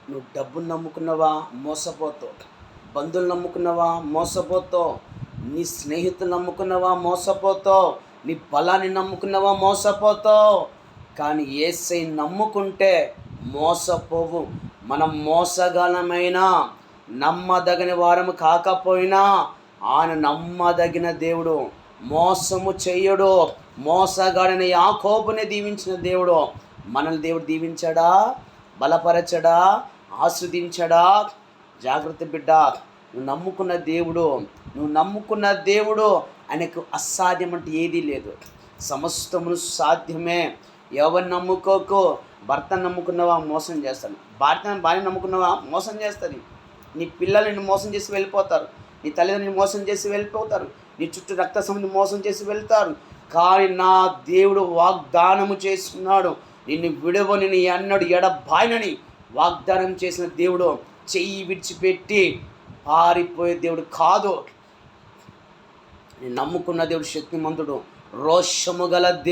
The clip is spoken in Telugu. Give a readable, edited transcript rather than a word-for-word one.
నువ్వు డబ్బును నమ్ముకున్నావా మోసపోతావు, బంధువులు నమ్ముకున్నావా మోసపోతావు, నీ స్నేహితులు నమ్ముకున్నావా మోసపోతావు, నీ బలాన్ని నమ్ముకున్నావా మోసపోతావు. కానీ యేసయ్య నమ్ముకుంటే మోసపోవు. మనం మోసగలమైన నమ్మదగిన వారము కాకపోయినా ఆయన నమ్మదగిన దేవుడు, మోసము చెయ్యడు. మోసగాడని యాకోబుని దీవించిన దేవుడు మనల్ని దేవుడు దీవించడా, బలపరచడా, ఆస్వాదించడా? జాగ్రత్త బిడ్డ, నువ్వు నమ్ముకున్న దేవుడు ఆయనకు అసాధ్యం అంటే ఏదీ లేదు. సమస్తమును సాధ్యమే. ఎవరిని నమ్ముకోకు. భర్తను నమ్ముకున్నావా మోసం చేస్తాను, భార్య నమ్ముకున్నావా మోసం చేస్తుంది. నీ పిల్లలు నిన్ను మోసం చేసి వెళ్ళిపోతారు, నీ తల్లిదండ్రులు మోసం చేసి వెళ్ళిపోతారు, నీ చుట్టూ రక్త సంబంధి మోసం చేసి వెళ్తారు. కానీ నా దేవుడు వాగ్దానము చేస్తున్నాడు, నిన్ను విడవని నీ అన్నడు ఎడబాయనని వాగ్దానం చేసిన దేవుడు. చెయ్యి విడిచిపెట్టి పారిపోయే దేవుడు కాదు. నేను నమ్ముకున్న దేవుడు శక్తిమంతుడు, రోషము గల దేవుడు.